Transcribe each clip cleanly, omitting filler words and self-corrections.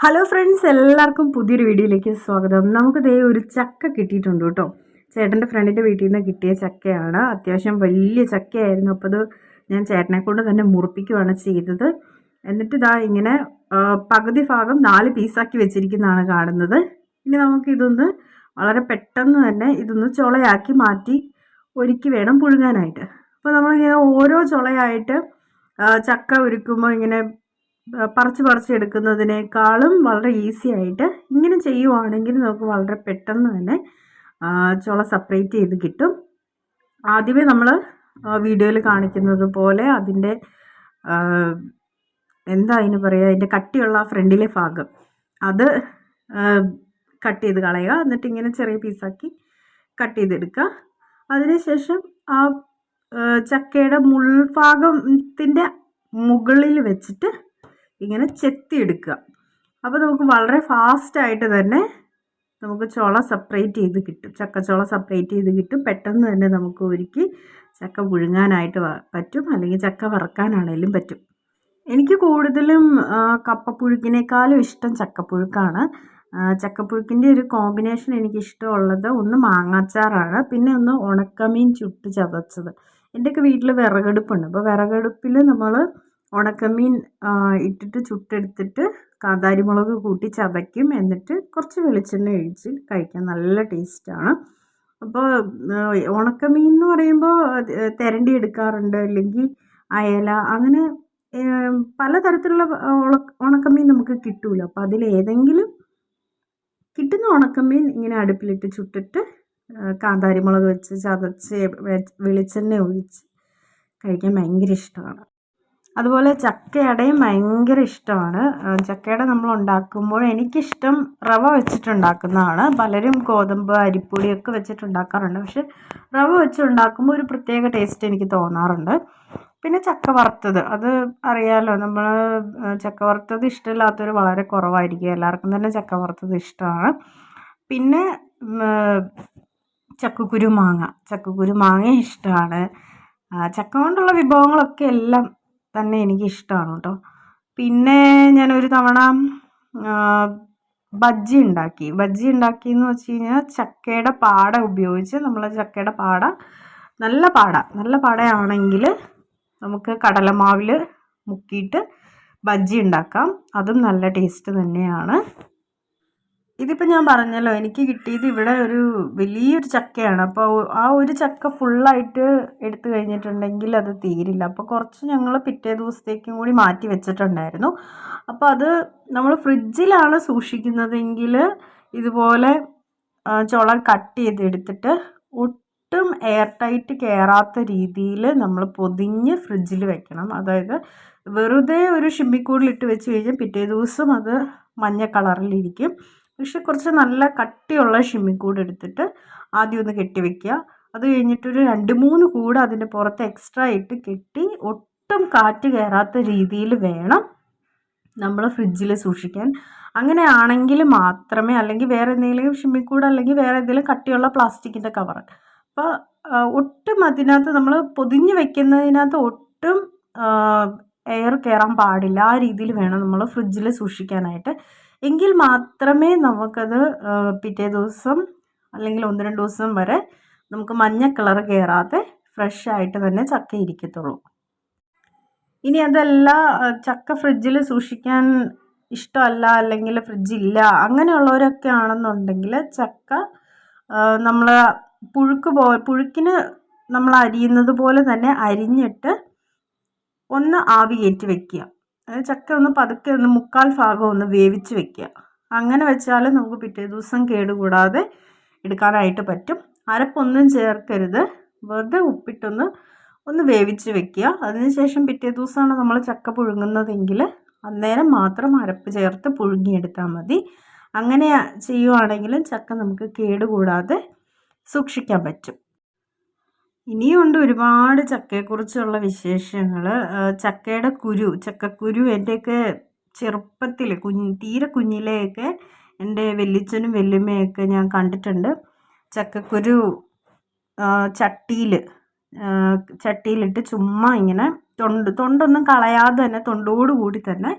Hello friends, എല്ലാവർക്കും പുതിയൊരു വീഡിയോയിലേക്ക് സ്വാഗതം. നമുക്ക് ദേ ഒരു ചക്ക കിട്ടിയിട്ടുണ്ട് കേട്ടോ. ചേട്ടൻ്റെ ഫ്രണ്ടിൻ്റെ വീട്ടിൽ നിന്ന് കിട്ടിയ ചക്കയാണ്. അത്യാവശ്യം വലിയ ചക്കയായിരുന്നു. അപ്പോൾ അത് ഞാൻ ചേട്ടനെ കൊണ്ട് തന്നെ മുറിപ്പിക്കുകയാണ് ചെയ്തത്. എന്നിട്ട് ഇതാ ഇങ്ങനെ പകുതി ഭാഗം 4 പീസാക്കി വെച്ചിരിക്കുന്നതാണ് കാണുന്നത്. ഇനി നമുക്കിതൊന്ന് വളരെ പെട്ടെന്ന് തന്നെ ഇതൊന്ന് ചുളയാക്കി മാറ്റി ഒരുക്കി വേണം പുഴുങ്ങാനായിട്ട്. അപ്പോൾ നമ്മളിങ്ങനെ ഓരോ ചുളയായിട്ട് ചക്ക ഒരുക്കുമ്പോൾ ഇങ്ങനെ പറിച്ച് എടുക്കുന്നതിനേക്കാളും വളരെ ഈസി ആയിട്ട് ഇങ്ങനെ ചെയ്യുവാണെങ്കിൽ നമുക്ക് വളരെ പെട്ടെന്ന് തന്നെ ചുള സെപ്പറേറ്റ് ചെയ്ത് കിട്ടും. ആദ്യമേ നമ്മൾ വീഡിയോയിൽ കാണിക്കുന്നത് പോലെ അതിൻ്റെ എന്താ അതിന് പറയുക, അതിൻ്റെ കട്ടിയുള്ള ഫ്രണ്ടിലെ ഭാഗം അത് കട്ട് ചെയ്ത് കളയുക. എന്നിട്ട് ഇങ്ങനെ ചെറിയ പീസാക്കി കട്ട് ചെയ്തെടുക്കുക. അതിനുശേഷം ആ ചക്കയുടെ മുൾഭാഗത്തിൻ്റെ മുകളിൽ വെച്ചിട്ട് ഇങ്ങനെ ചെത്തിയെടുക്കുക. അപ്പോൾ നമുക്ക് വളരെ ഫാസ്റ്റായിട്ട് തന്നെ നമുക്ക് ചുള സെപ്പറേറ്റ് ചെയ്ത് കിട്ടും. ചക്കച്ചുള സെപ്പറേറ്റ് ചെയ്ത് കിട്ടും. പെട്ടെന്ന് തന്നെ നമുക്ക് ഒരുക്കി ചക്ക പുഴുങ്ങാനായിട്ട് പറ്റും, അല്ലെങ്കിൽ ചക്ക വറക്കാനാണേലും പറ്റും. എനിക്ക് കൂടുതലും കപ്പപ്പുഴുക്കിനേക്കാളും ഇഷ്ടം ചക്കപ്പുഴുക്കാണ്. ചക്കപ്പുഴുക്കിൻ്റെ ഒരു കോമ്പിനേഷൻ എനിക്കിഷ്ടമുള്ളത് ഒന്ന് മാങ്ങാച്ചാറാണ്, പിന്നെ ഒന്ന് ഉണക്കമീൻ ചുട്ട് ചതച്ചത്. എൻ്റെയൊക്കെ വീട്ടിൽ വിറകടുപ്പുണ്ട്. അപ്പോൾ വിറകടുപ്പിൽ നമ്മൾ ഉണക്കമീൻ ഇട്ടിട്ട് ചുട്ടെടുത്തിട്ട് കാന്താരിമുളക് കൂട്ടി ചതയ്ക്കും. എന്നിട്ട് കുറച്ച് വെളിച്ചെണ്ണ ഒഴിച്ച് കഴിക്കാൻ നല്ല ടേസ്റ്റാണ്. അപ്പോൾ ഉണക്കമീൻ എന്ന് പറയുമ്പോൾ തെരണ്ടി എടുക്കാറുണ്ട്, അല്ലെങ്കിൽ അയല, അങ്ങനെ പലതരത്തിലുള്ള ഉണക്കമീൻ നമുക്ക് കിട്ടുമല്ലോ. അപ്പോൾ അതിലേതെങ്കിലും കിട്ടുന്ന ഉണക്കമീൻ ഇങ്ങനെ അടുപ്പിലിട്ട് ചുട്ടിട്ട് കാന്താരിമുളക് വെച്ച് ചതച്ച് വെളിച്ചെണ്ണ ഒഴിച്ച് കഴിക്കാൻ ഭയങ്കര ഇഷ്ടമാണ്. അതുപോലെ ചക്കയടയും ഭയങ്കര ഇഷ്ടമാണ്. ചക്കയട നമ്മൾ ഉണ്ടാക്കുമ്പോൾ എനിക്കിഷ്ടം റവ വെച്ചിട്ടുണ്ടാക്കുന്നതാണ്. പലരും ഗോതമ്പ്, അരിപ്പൊടിയൊക്കെ വെച്ചിട്ടുണ്ടാക്കാറുണ്ട്. പക്ഷെ റവ വെച്ചുണ്ടാക്കുമ്പോൾ ഒരു പ്രത്യേക ടേസ്റ്റ് എനിക്ക് തോന്നാറുണ്ട്. പിന്നെ ചക്ക വറുത്തത്, അത് അറിയാമല്ലോ, നമ്മൾ ചക്ക വറുത്തത് ഇഷ്ടമില്ലാത്തവർ വളരെ കുറവായിരിക്കും. എല്ലാവർക്കും തന്നെ ചക്ക വറുത്തത് ഇഷ്ടമാണ്. പിന്നെ ചക്കക്കുരു മാങ്ങ ഇഷ്ടമാണ്. ചക്ക കൊണ്ടുള്ള വിഭവങ്ങളൊക്കെ എല്ലാം തന്നെ എനിക്കിഷ്ടമാണ് കേട്ടോ. പിന്നെ ഞാനൊരു തവണ ബജ്ജി ഉണ്ടാക്കിയെന്ന് വെച്ച് കഴിഞ്ഞാൽ ചക്കയുടെ പാട ഉപയോഗിച്ച്, നമ്മൾ ചക്കയുടെ പാട നല്ല പാടയാണെങ്കിൽ നമുക്ക് കടലമാവിൽ മുക്കിയിട്ട് ബജ്ജി ഉണ്ടാക്കാം. അതും നല്ല ടേസ്റ്റ് തന്നെയാണ്. ഇതിപ്പോൾ ഞാൻ പറഞ്ഞല്ലോ, എനിക്ക് കിട്ടിയത് ഇവിടെ ഒരു വലിയൊരു ചക്കയാണ്. അപ്പോൾ ആ ഒരു ചക്ക ഫുള്ളായിട്ട് എടുത്തു കഴിഞ്ഞിട്ടുണ്ടെങ്കിൽ അത് തീരില്ല. അപ്പോൾ കുറച്ച് ഞങ്ങൾ പിറ്റേ ദിവസത്തേക്കും കൂടി മാറ്റി വെച്ചിട്ടുണ്ടായിരുന്നു. അപ്പോൾ അത് നമ്മൾ ഫ്രിഡ്ജിലാണ് സൂക്ഷിക്കുന്നതെങ്കിൽ ഇതുപോലെ ചുള കട്ട് ചെയ്തെടുത്തിട്ട് ഒട്ടും എയർ ടൈറ്റ് കയറാത്ത രീതിയിൽ നമ്മൾ പൊതിഞ്ഞ് ഫ്രിഡ്ജിൽ വെക്കണം. അതായത് വെറുതെ ഒരു ഷിമ്പിക്കൂടിലിട്ട് വെച്ച് കഴിഞ്ഞാൽ പിറ്റേ ദിവസം അത് മഞ്ഞ കളറിലിരിക്കും. പക്ഷെ കുറച്ച് നല്ല കട്ടിയുള്ള ഷിമ്മിക്കൂട് എടുത്തിട്ട് ആദ്യം ഒന്ന് കെട്ടി വയ്ക്കുക. അത് കഴിഞ്ഞിട്ടൊരു 2-3 കൂട് അതിൻ്റെ പുറത്ത് എക്സ്ട്രാ ഇട്ട് കെട്ടി ഒട്ടും കാറ്റ് കയറാത്ത രീതിയിൽ വേണം നമ്മൾ ഫ്രിഡ്ജിൽ സൂക്ഷിക്കാൻ. അങ്ങനെയാണെങ്കിൽ മാത്രമേ, അല്ലെങ്കിൽ വേറെ എന്തെങ്കിലും ഷിമ്മിക്കൂട്, അല്ലെങ്കിൽ വേറെ എന്തെങ്കിലും കട്ടിയുള്ള പ്ലാസ്റ്റിക്കിൻ്റെ കവർ, അപ്പോൾ ഒട്ടും അതിനകത്ത് നമ്മൾ പൊതിഞ്ഞ് വെക്കുന്നതിനകത്ത് ഒട്ടും എയർ കയറാൻ പാടില്ല. ആ രീതിയിൽ വേണം നമ്മൾ ഫ്രിഡ്ജിൽ സൂക്ഷിക്കാനായിട്ട്. എങ്കിൽ മാത്രമേ നമുക്കത് പിറ്റേ ദിവസം അല്ലെങ്കിൽ 1-2 ദിവസം വരെ നമുക്ക് മഞ്ഞ കളർ കയറാതെ ഫ്രഷ് ആയിട്ട് തന്നെ ചക്ക ഇരിക്കത്തുള്ളൂ. ഇനി അതല്ല, ചക്ക ഫ്രിഡ്ജിൽ സൂക്ഷിക്കാൻ ഇഷ്ടമല്ല, അല്ലെങ്കിൽ ഫ്രിഡ്ജില്ല, അങ്ങനെയുള്ളവരൊക്കെ ആണെന്നുണ്ടെങ്കിൽ ചക്ക നമ്മൾ പുഴുക്കിന് നമ്മൾ അരിയുന്നത് പോലെ തന്നെ അരിഞ്ഞിട്ട് ഒന്ന് ആവി കയറ്റി വെക്കുക. ചക്ക ഒന്ന് പതുക്കെ ഒന്ന് 3/4 ഭാഗം ഒന്ന് വേവിച്ച് വെക്കുക. അങ്ങനെ വെച്ചാൽ നമുക്ക് പിറ്റേ ദിവസം കേടുകൂടാതെ എടുക്കാനായിട്ട് പറ്റും. അരപ്പൊന്നും ചേർക്കരുത്, വെറുതെ ഉപ്പിട്ടൊന്ന് വേവിച്ച് വെക്കുക. അതിനുശേഷം പിറ്റേ ദിവസമാണ് നമ്മൾ ചക്ക പുഴുങ്ങുന്നതെങ്കിൽ അന്നേരം മാത്രം അരപ്പ് ചേർത്ത് പുഴുങ്ങിയെടുത്താൽ മതി. അങ്ങനെ ചെയ്യുവാണെങ്കിലും ചക്ക നമുക്ക് കേടുകൂടാതെ സൂക്ഷിക്കാൻ പറ്റും. ഇനിയുണ്ട് ഒരുപാട് ചക്കയെക്കുറിച്ചുള്ള വിശേഷങ്ങൾ. ചക്കക്കുരു എൻ്റെയൊക്കെ ചെറുപ്പത്തിൽ തീരെ കുഞ്ഞിലെയൊക്കെ എൻ്റെ വല്യച്ഛനും വല്യമ്മയൊക്കെ ഞാൻ കണ്ടിട്ടുണ്ട്. ചക്കക്കുരു ചട്ടിയിലിട്ട് ചുമ്മാ ഇങ്ങനെ തൊണ്ടൊന്നും കളയാതെ തന്നെ തൊണ്ടോടുകൂടി തന്നെ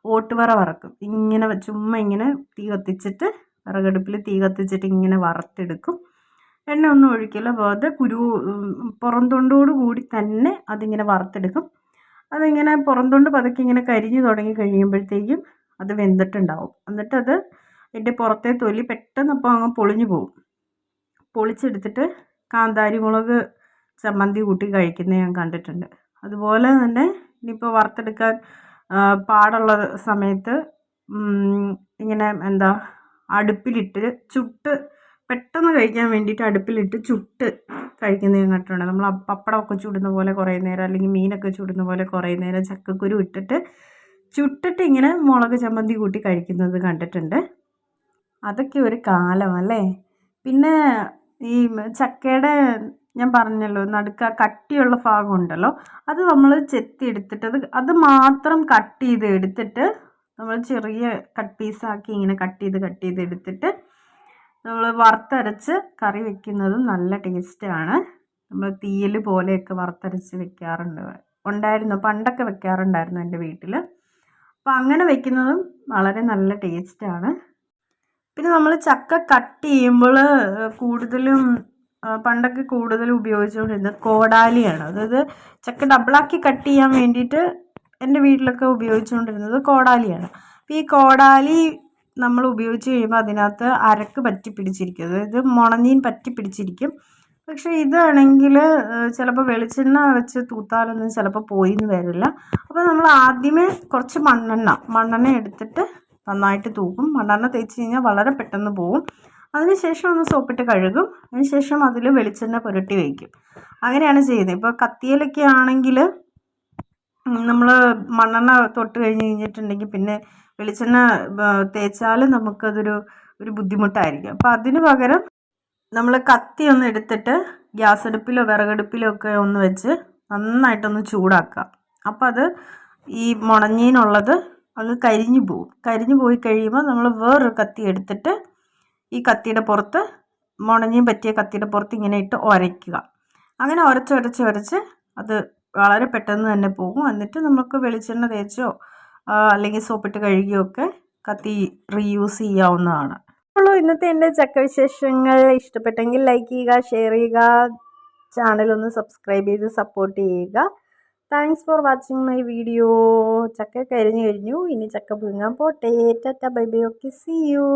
ഓട്ടുവറ വറക്കും. ഇങ്ങനെ ചുമ്മാ ഇങ്ങനെ തീ കത്തിച്ചിട്ട് വിറകടുപ്പിൽ തീ കത്തിച്ചിട്ട് ഇങ്ങനെ വറുത്തെടുക്കും. എണ്ണ ഒന്നും ഒഴിക്കില്ല. വെറുതെ പുറം തൊണ്ടോട് കൂടി തന്നെ അതിങ്ങനെ വറുത്തെടുക്കും. അതിങ്ങനെ പുറം തൊണ്ട് പതുക്കെ ഇങ്ങനെ കരിഞ്ഞു തുടങ്ങി കഴിയുമ്പോഴത്തേക്കും അത് വെന്തിട്ടുണ്ടാവും. എന്നിട്ടത് അതിൻ്റെ പുറത്തെ തൊലി പെട്ടെന്ന് അപ്പോൾ അങ്ങ് പൊളിഞ്ഞു പോകും. പൊളിച്ചെടുത്തിട്ട് കാന്താരി മുളക് ചമ്മന്തി കൂട്ടി കഴിക്കുന്നത് ഞാൻ കണ്ടിട്ടുണ്ട്. അതുപോലെ തന്നെ ഇനിയിപ്പോൾ വറുത്തെടുക്കാൻ പാടുള്ള സമയത്ത് ഇങ്ങനെ എന്താ അടുപ്പിലിട്ട് ചുട്ട് പെട്ടെന്ന് കഴിക്കാൻ വേണ്ടിയിട്ട് അടുപ്പിലിട്ട് ചുട്ട് കഴിക്കുന്നത് ഞാൻ കണ്ടിട്ടുണ്ട്. നമ്മൾ പപ്പടമൊക്കെ ചുടുന്ന പോലെ കുറേ നേരം, അല്ലെങ്കിൽ മീനൊക്കെ ചുടുന്ന പോലെ കുറേ നേരം ചക്കക്കുരു ഇട്ടിട്ട് ചുട്ടിട്ട് ഇങ്ങനെ മുളക് ചമ്മന്തി കൂട്ടി കഴിക്കുന്നത് കണ്ടിട്ടുണ്ട്. അതൊക്കെ ഒരു കാലം അല്ലേ. പിന്നെ ഈ ചക്കയുടെ ഞാൻ പറഞ്ഞല്ലോ നടുക്ക കട്ടിയുള്ള ഭാഗം ഉണ്ടല്ലോ, അത് നമ്മൾ ചെത്തി എടുത്തിട്ട് അത് മാത്രം കട്ട് ചെയ്ത് എടുത്തിട്ട് നമ്മൾ ചെറിയ കട്ട് പീസാക്കി ഇങ്ങനെ കട്ട് ചെയ്ത് എടുത്തിട്ട് നമ്മൾ വറുത്തരച്ച് കറി വെക്കുന്നതും നല്ല ടേസ്റ്റാണ്. നമ്മൾ തീയൽ പോലെയൊക്കെ വറുത്തരച്ച് ഉണ്ടായിരുന്നു, പണ്ടൊക്കെ വെക്കാറുണ്ടായിരുന്നു എൻ്റെ വീട്ടിൽ. അപ്പോൾ അങ്ങനെ വെക്കുന്നതും വളരെ നല്ല ടേസ്റ്റാണ്. പിന്നെ നമ്മൾ ചക്ക കട്ട് ചെയ്യുമ്പോൾ കൂടുതലും പണ്ടൊക്കെ കൂടുതലും ഉപയോഗിച്ചുകൊണ്ടിരുന്നത് കോടാലിയാണ്. അതായത് ചക്ക ഡബിളാക്കി കട്ട് ചെയ്യാൻ വേണ്ടിയിട്ട് എൻ്റെ വീട്ടിലൊക്കെ ഉപയോഗിച്ചുകൊണ്ടിരുന്നത് കോടാലിയാണ്. അപ്പോൾ ഈ കോടാലി നമ്മൾ ഉപയോഗിച്ച് കഴിയുമ്പോൾ അതിനകത്ത് അരക്ക് പറ്റി പിടിച്ചിരിക്കും, അതായത് മുണഞ്ഞീൻ പറ്റി പിടിച്ചിരിക്കും. പക്ഷേ ഇതാണെങ്കിൽ ചിലപ്പോൾ വെളിച്ചെണ്ണ വെച്ച് തൂത്താലൊന്നും ചിലപ്പോൾ പോയിന്ന് വരില്ല. അപ്പോൾ നമ്മൾ ആദ്യമേ കുറച്ച് മണ്ണെണ്ണ എടുത്തിട്ട് നന്നായിട്ട് തൂക്കും. മണ്ണെണ്ണ തേച്ച് കഴിഞ്ഞാൽ വളരെ പെട്ടെന്ന് പോവും. അതിനുശേഷം ഒന്ന് സോപ്പിട്ട് കഴുകും. അതിനുശേഷം അതിൽ വെളിച്ചെണ്ണ പുരട്ടി വയ്ക്കും. അങ്ങനെയാണ് ചെയ്യുന്നത്. ഇപ്പോൾ കത്തിയിലൊക്കെ ആണെങ്കിൽ നമ്മൾ മണ്ണെണ്ണ തൊട്ട് കഴിഞ്ഞിട്ടുണ്ടെങ്കിൽ പിന്നെ വെളിച്ചെണ്ണ തേച്ചാൽ നമുക്കതൊരു ബുദ്ധിമുട്ടായിരിക്കും. അപ്പോൾ അതിന് പകരം നമ്മൾ കത്തി ഒന്ന് എടുത്തിട്ട് ഗ്യാസ് അടുപ്പിലോ വിറകടുപ്പിലോ ഒക്കെ ഒന്ന് വെച്ച് നന്നായിട്ടൊന്ന് ചൂടാക്കുക. അപ്പോൾ അത് ഈ മുണഞ്ഞീനുള്ളത് അത് കരിഞ്ഞു പോവും. കരിഞ്ഞു പോയി കഴിയുമ്പോൾ നമ്മൾ വേറൊരു കത്തി എടുത്തിട്ട് ഈ കത്തിയുടെ പുറത്ത് മുണഞ്ഞീൻ പറ്റിയ കത്തിയുടെ പുറത്ത് ഇങ്ങനെ ഇട്ട് ഉരയ്ക്കുക. അങ്ങനെ ഉരച്ച് അത് വളരെ പെട്ടെന്ന് തന്നെ പോകും. എന്നിട്ട് നമുക്ക് വെളിച്ചെണ്ണ തേച്ചോ അല്ലെങ്കിൽ സോപ്പിട്ട് കഴുകിയോ ഒക്കെ കത്തി റീയൂസ് ചെയ്യാവുന്നതാണ്. അപ്പോൾ ഇന്നത്തെ എൻ്റെ ചക്ക വിശേഷങ്ങൾ ഇഷ്ടപ്പെട്ടെങ്കിൽ ലൈക്ക് ചെയ്യുക, ഷെയർ ചെയ്യുക, ചാനലൊന്ന് സബ്സ്ക്രൈബ് ചെയ്ത് സപ്പോർട്ട് ചെയ്യുക. Thanks for watching my video. ചക്ക കഴിഞ്ഞു. ഇനി ചക്ക പുഴുങ്ങാൻ പോട്ടെ. Tata bye bye. Okay, see U.